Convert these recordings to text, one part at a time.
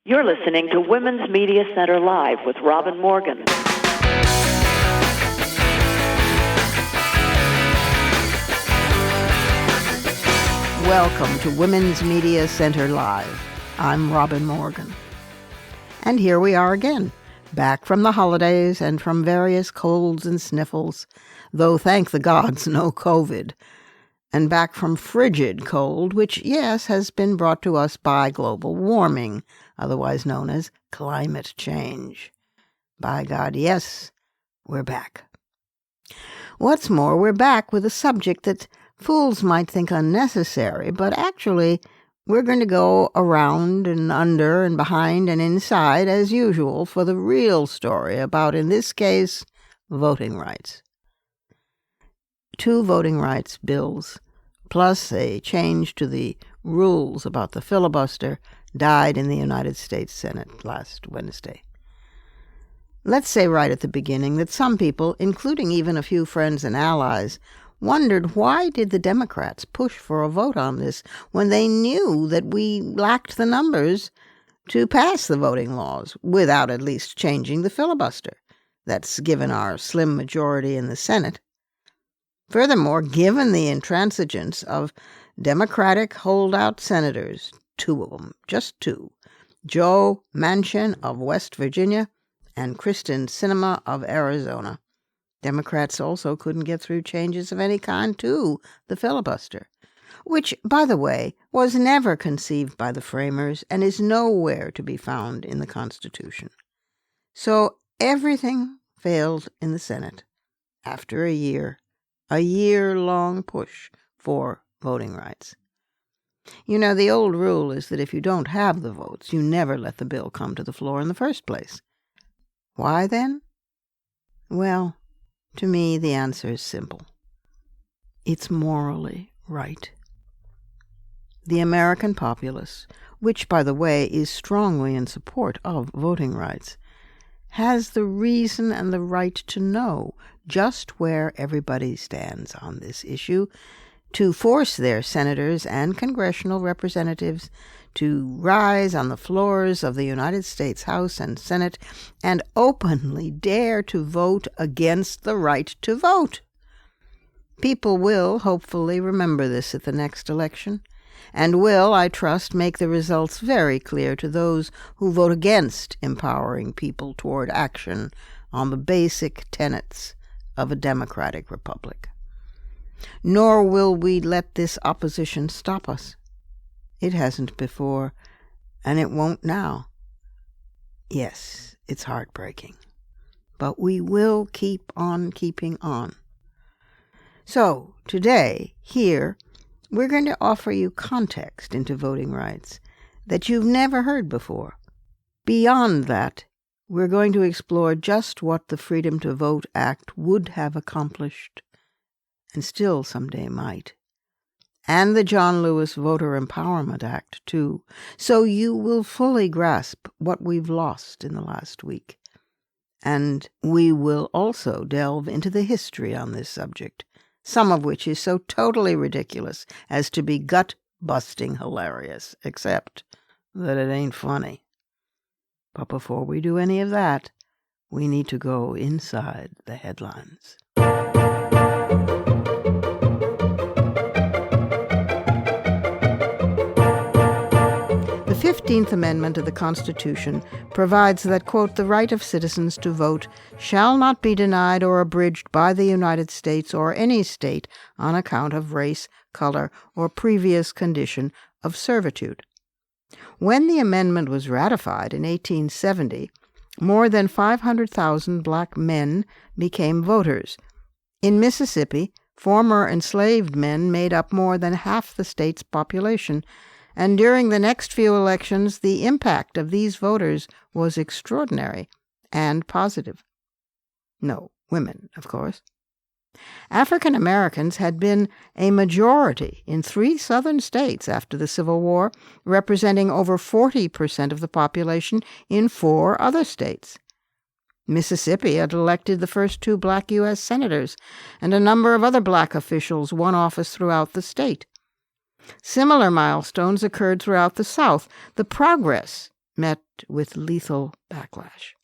You're listening to Women's Media Center Live with Robin Morgan. Welcome to Women's Media Center Live. I'm Robin Morgan. And here we are again, back from the holidays and from various colds and sniffles, though thank the gods no COVID, and back from frigid cold, which, yes, has been brought to us by global warming, otherwise known as climate change. By God, yes, we're back. What's more, we're back with a subject that fools might think unnecessary, but actually we're going to go around and under and behind and inside as usual for the real story about, in this case, voting rights. 2 voting rights bills, plus a change to the rules about the filibuster, died in the United States Senate last Wednesday. Let's say right at the beginning that some people, including even a few friends and allies, wondered why did the Democrats push for a vote on this when they knew that we lacked the numbers to pass the voting laws without at least changing the filibuster. That's given our slim majority in the Senate. Furthermore, given the intransigence of Democratic holdout senators, 2 of them, just 2, Joe Manchin of West Virginia and Kristen Sinema of Arizona, Democrats also couldn't get through changes of any kind to the filibuster, which, by the way, was never conceived by the framers and is nowhere to be found in the Constitution. So everything failed in the Senate after a year-long push for voting rights. You know, the old rule is that if you don't have the votes, you never let the bill come to the floor in the first place. Why then? Well, to me, the answer is simple. It's morally right. The American populace, which, by the way, is strongly in support of voting rights, has the reason and the right to know just where everybody stands on this issue, to force their senators and congressional representatives to rise on the floors of the United States House and Senate and openly dare to vote against the right to vote. People will, hopefully, remember this at the next election, and will, I trust, make the results very clear to those who vote against empowering people toward action on the basic tenets of a democratic republic. Nor will we let this opposition stop us. It hasn't before, and it won't now. Yes, it's heartbreaking, but we will keep on keeping on. So, today, here, we're going to offer you context into voting rights that you've never heard before. Beyond that, we're going to explore just what the Freedom to Vote Act would have accomplished, and still someday might, and the John Lewis Voter Empowerment Act, too, so you will fully grasp what we've lost in the last week. And we will also delve into the history on this subject, some of which is so totally ridiculous as to be gut-busting hilarious, except that it ain't funny. But before we do any of that, we need to go inside the headlines. The 15th Amendment of the Constitution provides that, quote, the right of citizens to vote shall not be denied or abridged by the United States or any state on account of race, color, or previous condition of servitude. When the amendment was ratified in 1870, more than 500,000 black men became voters. In Mississippi, former enslaved men made up more than half the state's population, and during the next few elections, the impact of these voters was extraordinary and positive. No, women, of course. African Americans had been a majority in 3 southern states after the Civil War, representing over 40% of the population in 4 other states. Mississippi had elected the first 2 black U.S. senators, and a number of other black officials won office throughout the state. Similar milestones occurred throughout the South. The progress met with lethal backlash.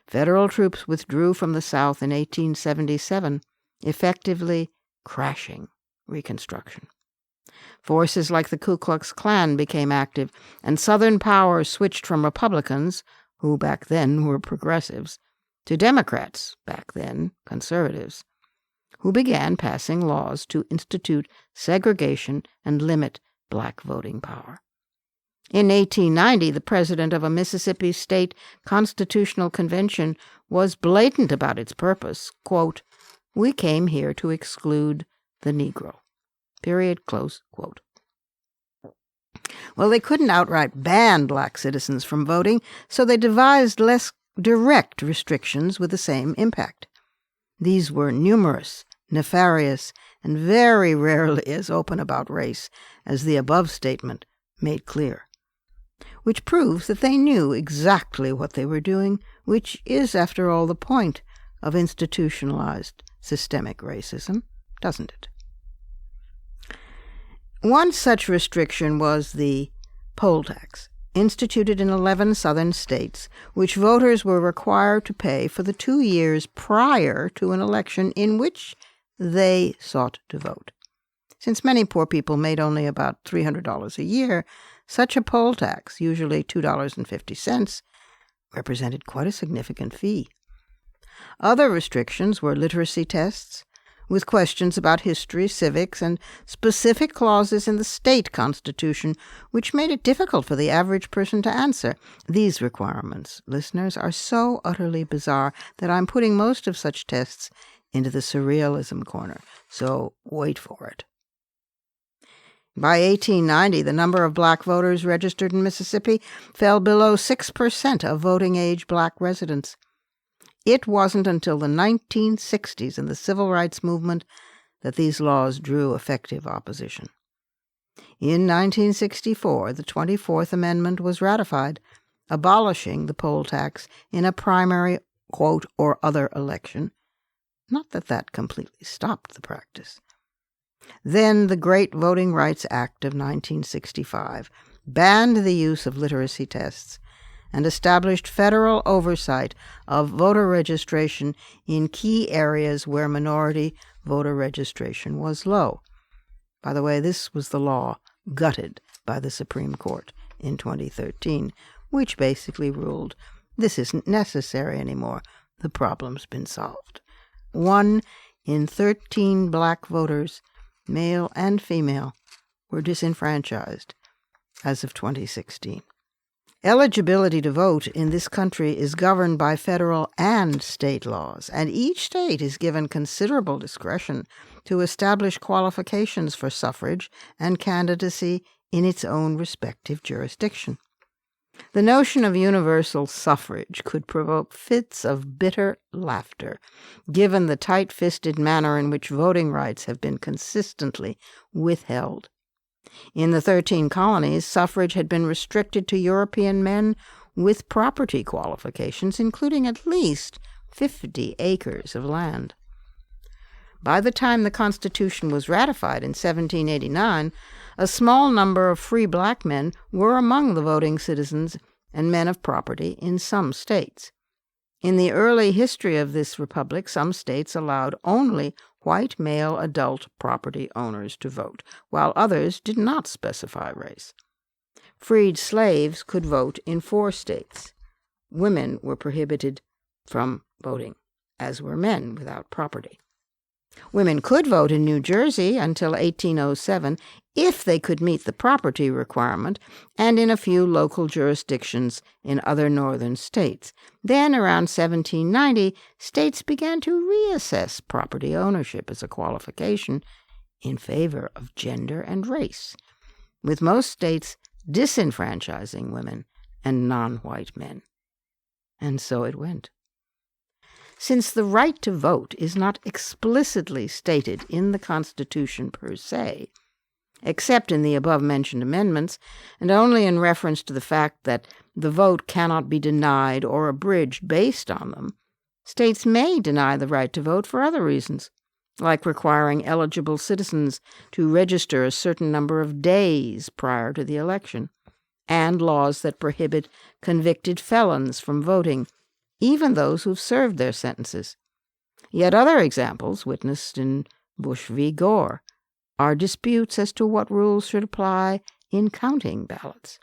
Federal troops withdrew from the South in 1877, effectively crashing Reconstruction. Forces like the Ku Klux Klan became active, and Southern power switched from Republicans, who back then were progressives, to Democrats, back then conservatives, who began passing laws to institute segregation and limit black voting power. In 1890, the president of a Mississippi state constitutional convention was blatant about its purpose. Quote, "We came here to exclude the Negro." Period, close quote. Well, they couldn't outright ban black citizens from voting, so they devised less direct restrictions with the same impact. These were numerous, nefarious, and very rarely as open about race as the above statement made clear, which proves that they knew exactly what they were doing, which is, after all, the point of institutionalized systemic racism, doesn't it? One such restriction was the poll tax, instituted in 11 southern states, which voters were required to pay for the 2 years prior to an election in which they sought to vote. Since many poor people made only about $300 a year, such a poll tax, usually $2.50, represented quite a significant fee. Other restrictions were literacy tests, with questions about history, civics, and specific clauses in the state constitution, which made it difficult for the average person to answer. These requirements, listeners, are so utterly bizarre that I'm putting most of such tests into the surrealism corner, so wait for it. By 1890, the number of black voters registered in Mississippi fell below 6% of voting-age black residents. It wasn't until the 1960s and the Civil Rights Movement that these laws drew effective opposition. In 1964, the 24th Amendment was ratified, abolishing the poll tax in a primary, quote, or other election. Not that that completely stopped the practice. Then the Great Voting Rights Act of 1965 banned the use of literacy tests and established federal oversight of voter registration in key areas where minority voter registration was low. By the way, this was the law gutted by the Supreme Court in 2013, which basically ruled this isn't necessary anymore. The problem's been solved. 1 in 13 black voters, male and female, were disenfranchised as of 2016. Eligibility to vote in this country is governed by federal and state laws, and each state is given considerable discretion to establish qualifications for suffrage and candidacy in its own respective jurisdiction. The notion of universal suffrage could provoke fits of bitter laughter, given the tight-fisted manner in which voting rights have been consistently withheld. In the 13 colonies, suffrage had been restricted to European men with property qualifications, including at least 50 acres of land. By the time the Constitution was ratified in 1789, a small number of free black men were among the voting citizens and men of property in some states. In the early history of this republic, some states allowed only white male adult property owners to vote, while others did not specify race. Freed slaves could vote in 4 states. Women were prohibited from voting, as were men without property. Women could vote in New Jersey until 1807 if they could meet the property requirement, and in a few local jurisdictions in other northern states. Then, around 1790, states began to reassess property ownership as a qualification in favor of gender and race, with most states disenfranchising women and non-white men. And so it went. Since the right to vote is not explicitly stated in the Constitution per se, except in the above-mentioned amendments, and only in reference to the fact that the vote cannot be denied or abridged based on them, states may deny the right to vote for other reasons, like requiring eligible citizens to register a certain number of days prior to the election, and laws that prohibit convicted felons from voting, even those who've served their sentences. Yet other examples, witnessed in Bush v. Gore, are disputes as to what rules should apply in counting ballots.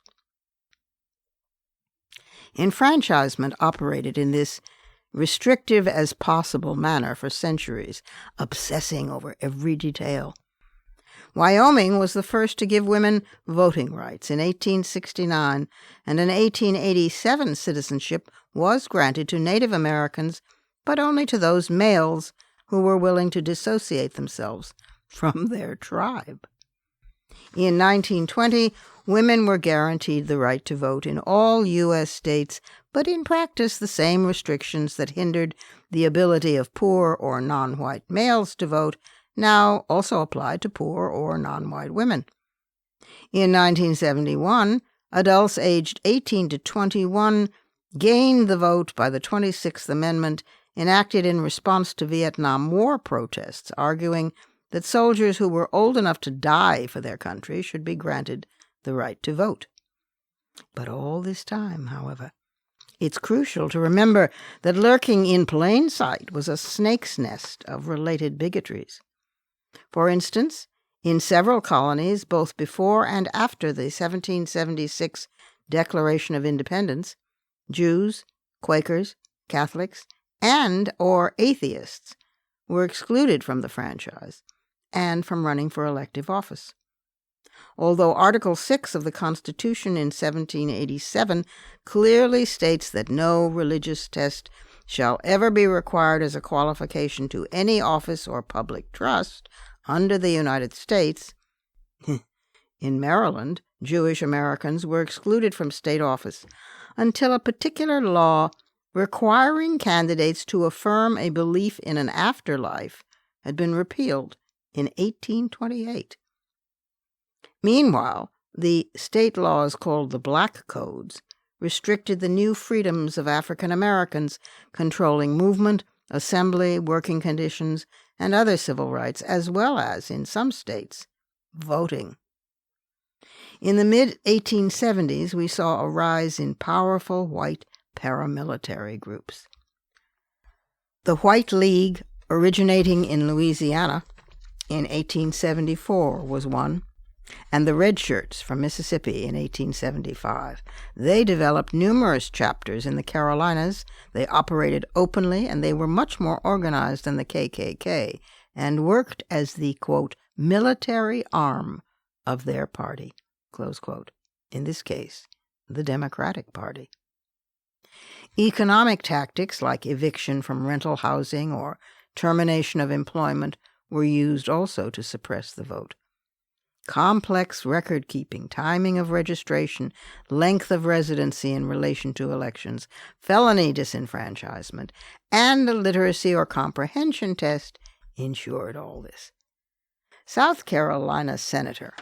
Enfranchisement operated in this restrictive as possible manner for centuries, obsessing over every detail. Wyoming was the first to give women voting rights in 1869, and in 1887 citizenship was granted to Native Americans, but only to those males who were willing to dissociate themselves from their tribe. In 1920, women were guaranteed the right to vote in all U.S. states, but in practice the same restrictions that hindered the ability of poor or non-white males to vote now also applied to poor or non-white women. In 1971, adults aged 18 to 21 gained the vote by the 26th Amendment, enacted in response to Vietnam War protests, arguing that soldiers who were old enough to die for their country should be granted the right to vote. But all this time, however, it's crucial to remember that lurking in plain sight was a snake's nest of related bigotries. For instance, in several colonies, both before and after the 1776 Declaration of Independence, Jews, Quakers, Catholics, and or atheists were excluded from the franchise and from running for elective office. Although Article 6 of the Constitution in 1787 clearly states that no religious test shall ever be required as a qualification to any office or public trust under the United States, in Maryland, Jewish Americans were excluded from state office until a particular law requiring candidates to affirm a belief in an afterlife had been repealed in 1828. Meanwhile, the state laws called the Black Codes restricted the new freedoms of African Americans, controlling movement, assembly, working conditions, and other civil rights, as well as, in some states, voting. In the mid-1870s, we saw a rise in powerful white paramilitary groups. The White League, originating in Louisiana in 1874, was one, and the Red Shirts from Mississippi in 1875. They developed numerous chapters in the Carolinas. They operated openly, and they were much more organized than the KKK, and worked as the, quote, military arm of their party, close quote, in this case, the Democratic Party. Economic tactics like eviction from rental housing or termination of employment were used also to suppress the vote. Complex record-keeping, timing of registration, length of residency in relation to elections, felony disenfranchisement, and a literacy or comprehension test ensured all this. South Carolina Senator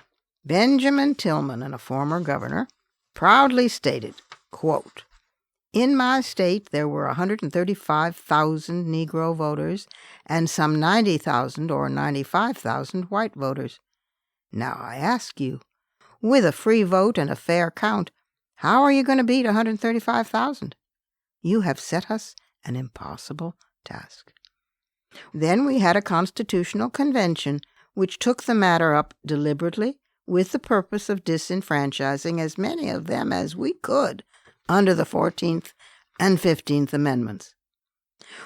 Benjamin Tillman, and a former governor, proudly stated, quote, "In my state there were 135,000 Negro voters and some 90,000 or 95,000 white voters. Now I ask you, with a free vote and a fair count, how are you going to beat 135,000? You have set us an impossible task." Then we had a constitutional convention which took the matter up deliberately with the purpose of disenfranchising as many of them as we could under the 14th and 15th Amendments.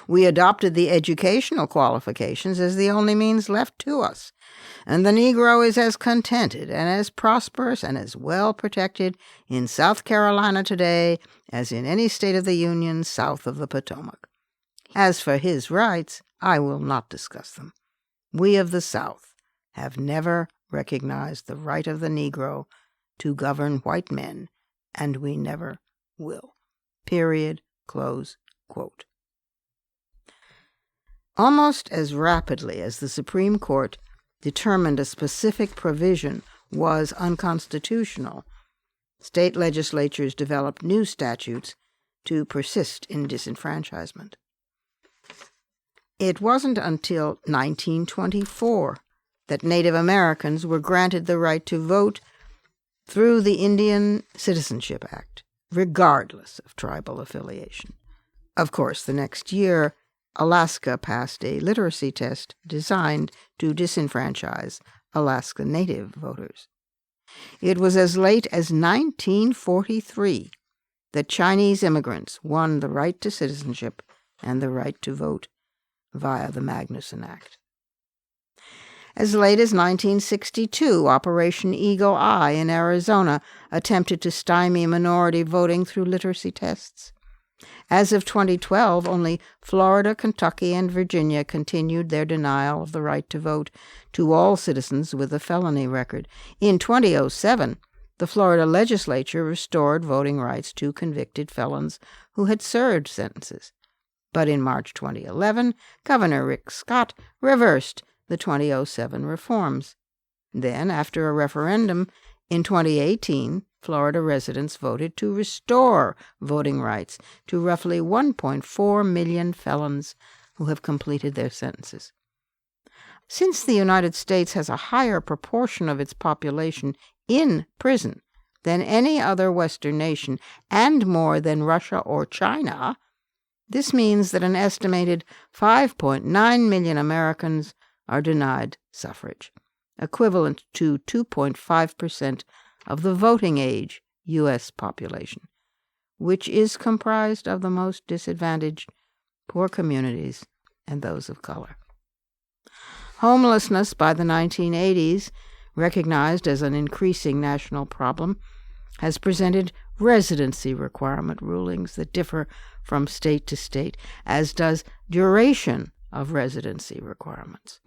We adopted the educational qualifications as the only means left to us, and the Negro is as contented and as prosperous and as well protected in South Carolina today as in any state of the Union south of the Potomac. As for his rights, I will not discuss them. We of the South have never recognized the right of the Negro to govern white men, and we never will. Period. Close quote. Almost as rapidly as the Supreme Court determined a specific provision was unconstitutional, state legislatures developed new statutes to persist in disenfranchisement. It wasn't until 1924 that Native Americans were granted the right to vote through the Indian Citizenship Act, regardless of tribal affiliation. Of course, the next year, Alaska passed a literacy test designed to disenfranchise Alaska Native voters. It was as late as 1943 that Chinese immigrants won the right to citizenship and the right to vote via the Magnuson Act. As late as 1962, Operation Eagle Eye in Arizona attempted to stymie minority voting through literacy tests. As of 2012, only Florida, Kentucky, and Virginia continued their denial of the right to vote to all citizens with a felony record. In 2007, the Florida legislature restored voting rights to convicted felons who had served sentences. But in March 2011, Governor Rick Scott reversed the 2007 reforms. Then, after a referendum in 2018, Florida residents voted to restore voting rights to roughly 1.4 million felons who have completed their sentences. Since the United States has a higher proportion of its population in prison than any other Western nation, and more than Russia or China, this means that an estimated 5.9 million Americans are denied suffrage, equivalent to 2.5% of the voting age U.S. population, which is comprised of the most disadvantaged, poor communities, and those of color. Homelessness by the 1980s, recognized as an increasing national problem, has presented residency requirement rulings that differ from state to state, as does duration of residency requirements.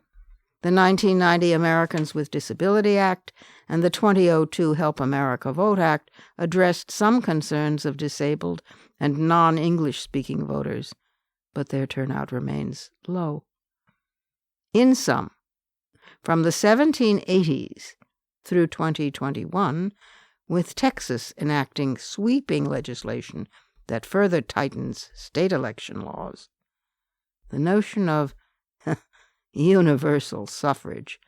The 1990 Americans with Disability Act and the 2002 Help America Vote Act addressed some concerns of disabled and non-English-speaking voters, but their turnout remains low. In sum, from the 1780s through 2021, with Texas enacting sweeping legislation that further tightens state election laws, the notion of universal suffrage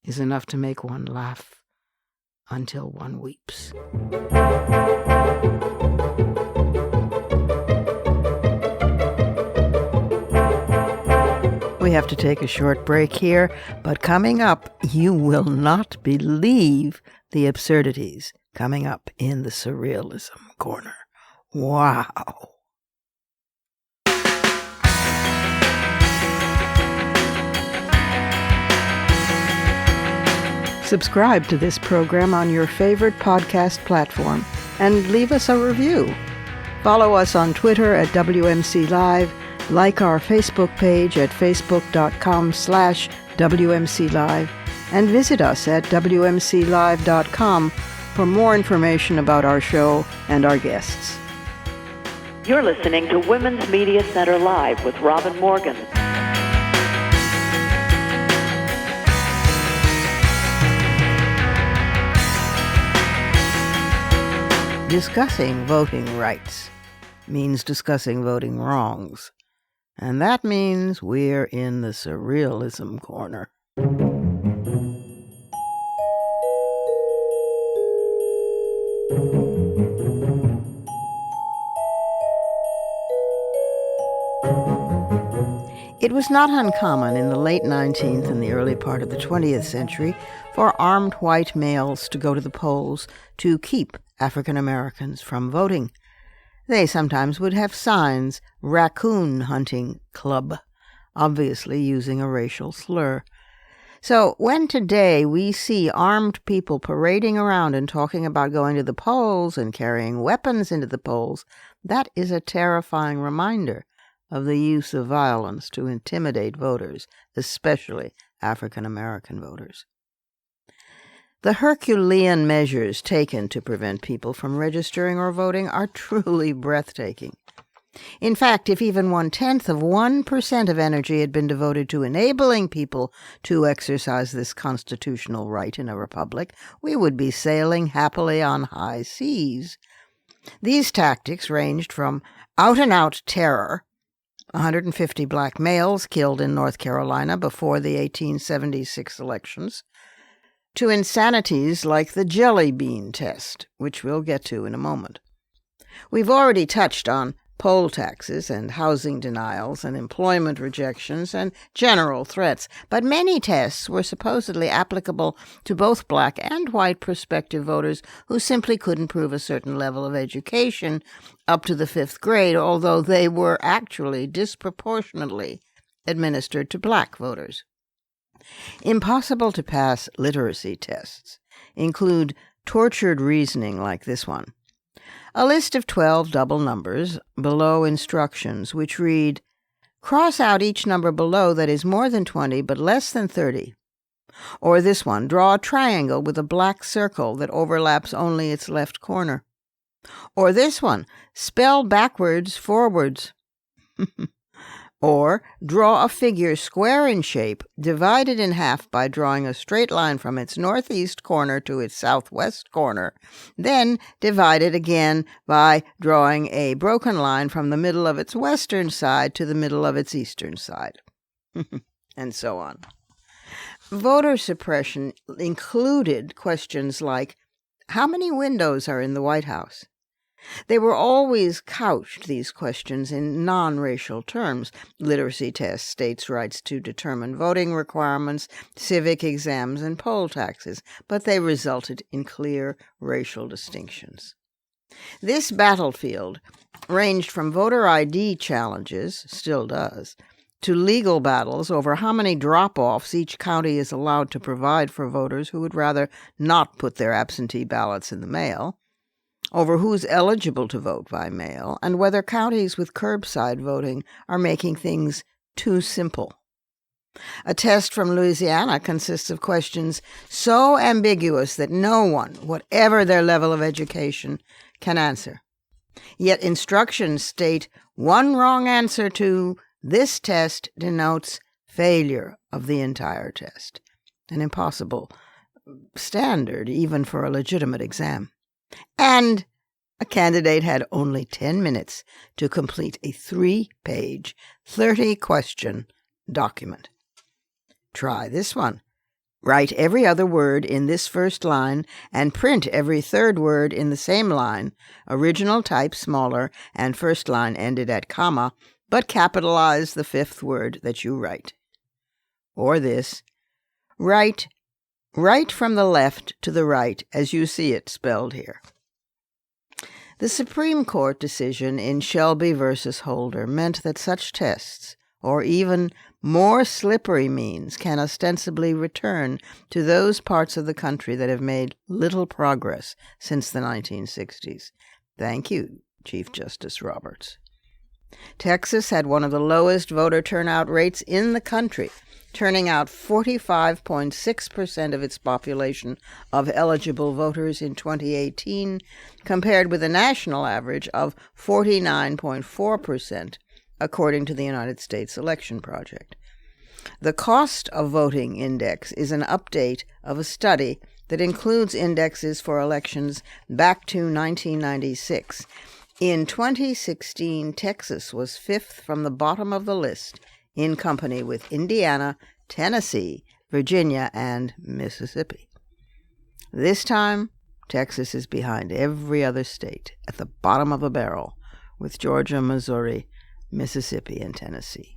is enough to make one laugh until one weeps. We have to take a short break here, but coming up, you will not believe the absurdities coming up in the Surrealism Corner. Wow. Subscribe to this program on your favorite podcast platform and leave us a review. Follow us on Twitter at WMC Live, like our Facebook page at facebook.com/WMC Live, and visit us at WMCLive.com for more information about our show and our guests. You're listening to Women's Media Center Live with Robin Morgan. Discussing voting rights means discussing voting wrongs. And that means we're in the Surrealism Corner. It was not uncommon in the late 19th and the early part of the 20th century for armed white males to go to the polls to keep African Americans from voting. They sometimes would have signs, "Raccoon Hunting Club," obviously using a racial slur. So when today we see armed people parading around and talking about going to the polls and carrying weapons into the polls, that is a terrifying reminder of the use of violence to intimidate voters, especially African American voters. The Herculean measures taken to prevent people from registering or voting are truly breathtaking. In fact, if even 0.1% of energy had been devoted to enabling people to exercise this constitutional right in a republic, we would be sailing happily on high seas. These tactics ranged from out-and-out terror, 150 black males killed in North Carolina before the 1876 elections, to insanities like the jelly bean test, which we'll get to in a moment. We've already touched on poll taxes and housing denials and employment rejections and general threats, but many tests were supposedly applicable to both black and white prospective voters who simply couldn't prove a certain level of education up to the 5th grade, although they were actually disproportionately administered to black voters. Impossible to pass literacy tests include tortured reasoning like this one. A list of 12 double numbers below instructions which read, cross out each number below that is more than 20 but less than 30. Or this one, draw a triangle with a black circle that overlaps only its left corner. Or this one, spell backwards forwards. Or draw a figure square in shape, divided in half by drawing a straight line from its northeast corner to its southwest corner, then divide it again by drawing a broken line from the middle of its western side to the middle of its eastern side, and so on. Voter suppression included questions like, how many windows are in the White House? They were always couched, these questions, in non-racial terms: literacy tests, states' rights to determine voting requirements, civic exams, and poll taxes, but they resulted in clear racial distinctions. This battlefield ranged from voter ID challenges, still does, to legal battles over how many drop-offs each county is allowed to provide for voters who would rather not put their absentee ballots in the mail, over who's eligible to vote by mail, and whether counties with curbside voting are making things too simple. A test from Louisiana consists of questions so ambiguous that no one, whatever their level of education, can answer. Yet instructions state one wrong answer to this test denotes failure of the entire test, an impossible standard even for a legitimate exam. And a candidate had only 10 minutes to complete a 3-page, 30-question document. Try this one. Write every other word in this first line and print every third word in the same line, original type smaller and first line ended at comma, but capitalize the 5th word that you write. Or this, write right from the left to the right as you see it spelled here. The Supreme Court decision in Shelby v. Holder meant that such tests, or even more slippery means, can ostensibly return to those parts of the country that have made little progress since the 1960s. Thank you, Chief Justice Roberts. Texas had one of the lowest voter turnout rates in the country, turning out 45.6% of its population of eligible voters in 2018, compared with a national average of 49.4%, according to the United States Election Project. The Cost of Voting Index is an update of a study that includes indexes for elections back to 1996. In 2016, Texas was 5th from the bottom of the list, in company with Indiana, Tennessee, Virginia, and Mississippi. This time, Texas is behind every other state, at the bottom of the barrel, with Georgia, Missouri, Mississippi, and Tennessee.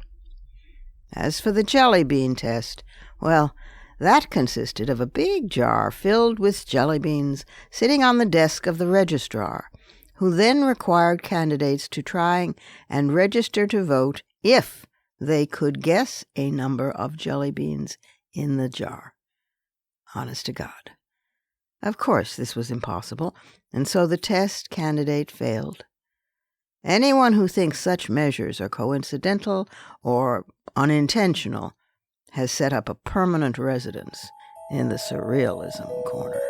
As for the jelly bean test, well, that consisted of a big jar filled with jelly beans sitting on the desk of the registrar, who then required candidates to try and register to vote if they could guess a number of jelly beans in the jar. Honest to God. Of course, this was impossible, and so the test candidate failed. Anyone who thinks such measures are coincidental or unintentional has set up a permanent residence in the surrealism corner.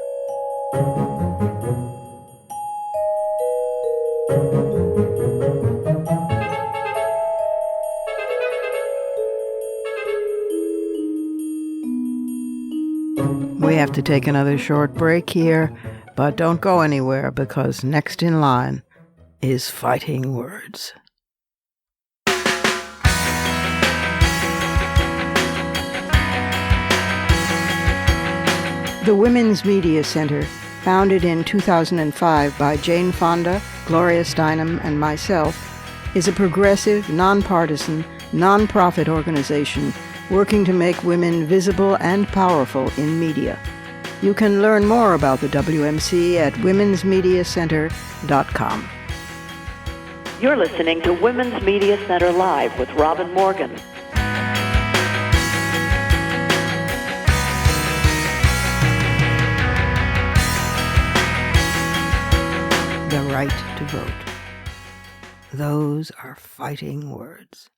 We have to take another short break here, but don't go anywhere because next in line is Fighting Words. The Women's Media Center, founded in 2005 by Jane Fonda, Gloria Steinem, and myself, is a progressive, nonpartisan, nonprofit organization working to make women visible and powerful in media. You can learn more about the WMC at womensmediacenter.com. You're listening to Women's Media Center Live with Robin Morgan. The right to vote. Those are fighting words.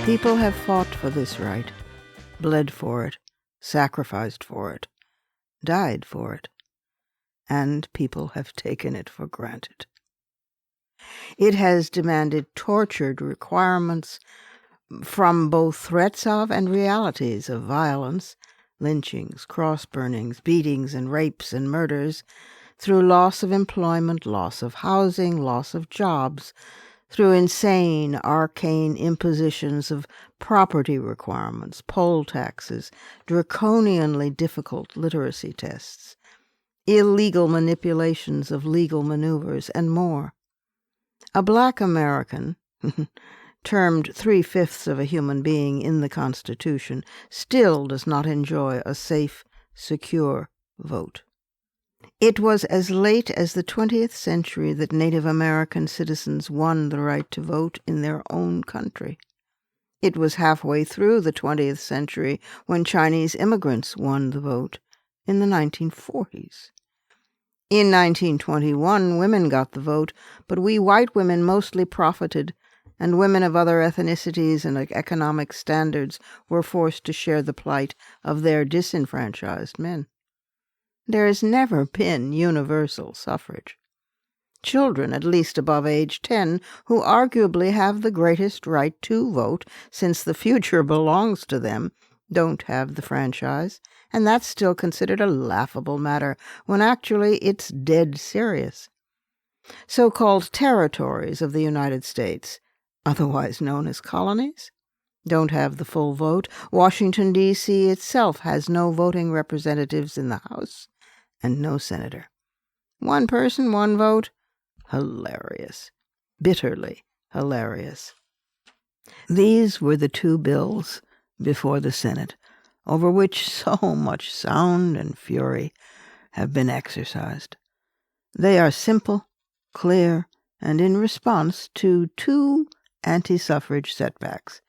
People have fought for this right, bled for it, sacrificed for it, died for it, and people have taken it for granted. It has demanded tortured requirements from both threats of and realities of violence, lynchings, cross-burnings, beatings, and rapes and murders, through loss of employment, loss of housing, loss of jobs, through insane, arcane impositions of property requirements, poll taxes, draconianly difficult literacy tests, illegal manipulations of legal maneuvers, and more. A black American, termed 3/5 of a human being in the Constitution, still does not enjoy a safe, secure vote. It was as late as the 20th century that Native American citizens won the right to vote in their own country. It was halfway through the 20th century when Chinese immigrants won the vote in the 1940s. In 1921, women got the vote, but we white women mostly profited, and women of other ethnicities and economic standards were forced to share the plight of their disenfranchised men. There has never been universal suffrage. Children, at least above age 10, who arguably have the greatest right to vote, since the future belongs to them, don't have the franchise, and that's still considered a laughable matter, when actually it's dead serious. So-called territories of the United States, otherwise known as colonies, don't have the full vote. Washington, D.C. itself has no voting representatives in the House and no senator. One person, one vote? Hilarious. Bitterly hilarious. These were the two bills before the Senate, over which so much sound and fury have been exercised. They are simple, clear, and in response to two anti-suffrage setbacks.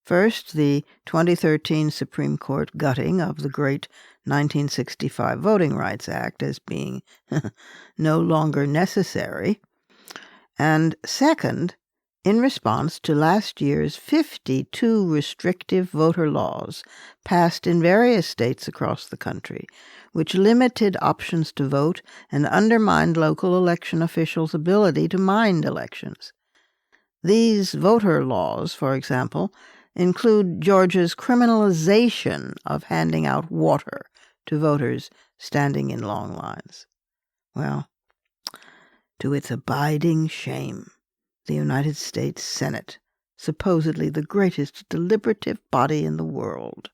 First, the 2013 Supreme Court gutting of the great 1965 Voting Rights Act as being no longer necessary. And second, in response to last year's 52 restrictive voter laws passed in various states across the country, which limited options to vote and undermined local election officials' ability to mind elections. These voter laws, for example, include Georgia's criminalization of handing out water to voters standing in long lines. Well, to its abiding shame, the United States Senate, supposedly the greatest deliberative body in the world,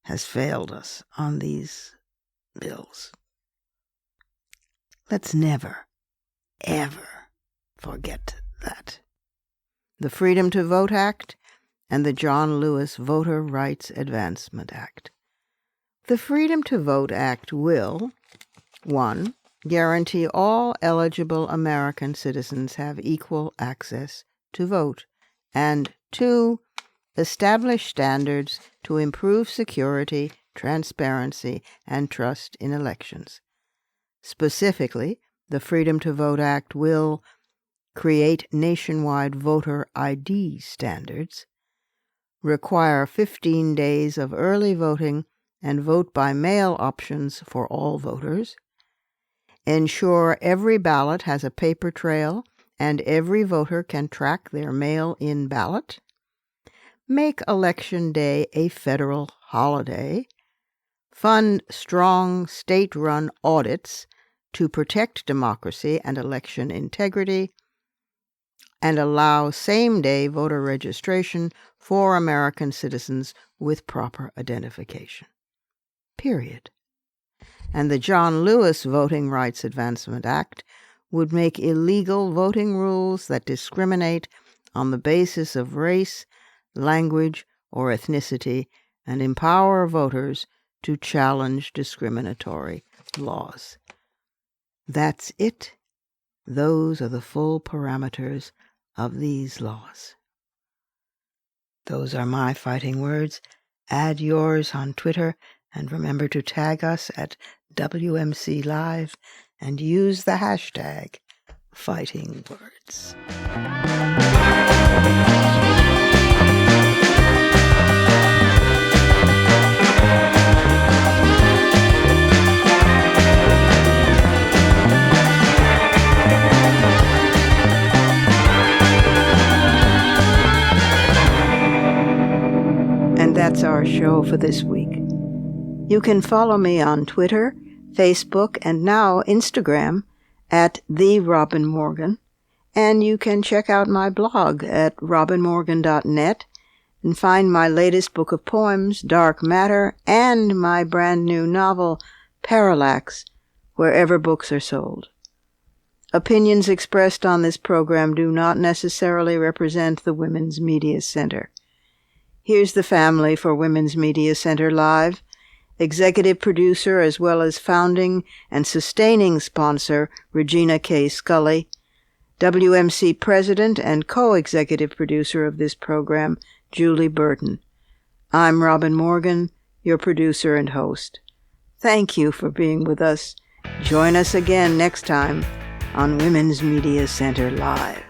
has failed us on these bills. Let's never, ever forget that. The Freedom to Vote Act and the John Lewis Voter Rights Advancement Act. The Freedom to Vote Act will, 1. Guarantee all eligible American citizens have equal access to vote, and 2. Establish standards to improve security, transparency, and trust in elections. Specifically, the Freedom to Vote Act will create nationwide voter ID standards, require 15 days of early voting and vote-by-mail options for all voters, ensure every ballot has a paper trail and every voter can track their mail-in ballot, make Election Day a federal holiday, fund strong state-run audits to protect democracy and election integrity, and allow same-day voter registration for American citizens with proper identification. Period. And the John Lewis Voting Rights Advancement Act would make illegal voting rules that discriminate on the basis of race, language, or ethnicity and empower voters to challenge discriminatory laws. That's it. Those are the full parameters of these laws. Those are my fighting words. Add yours on Twitter, and remember to tag us at WMC Live and use the hashtag Fighting Words. And that's our show for this week. You can follow me on Twitter, Facebook, and now Instagram at The Robin Morgan, and you can check out my blog at robinmorgan.net and find my latest book of poems, Dark Matter, and my brand new novel, Parallax, wherever books are sold. Opinions expressed on this program do not necessarily represent the Women's Media Center. Here's the family for Women's Media Center Live. Executive producer as well as founding and sustaining sponsor Regina K. Scully. WMC president and co-executive producer of this program, Julie Burton. I'm Robin Morgan, your producer and host. Thank you for being with us. Join us again next time on Women's Media Center Live.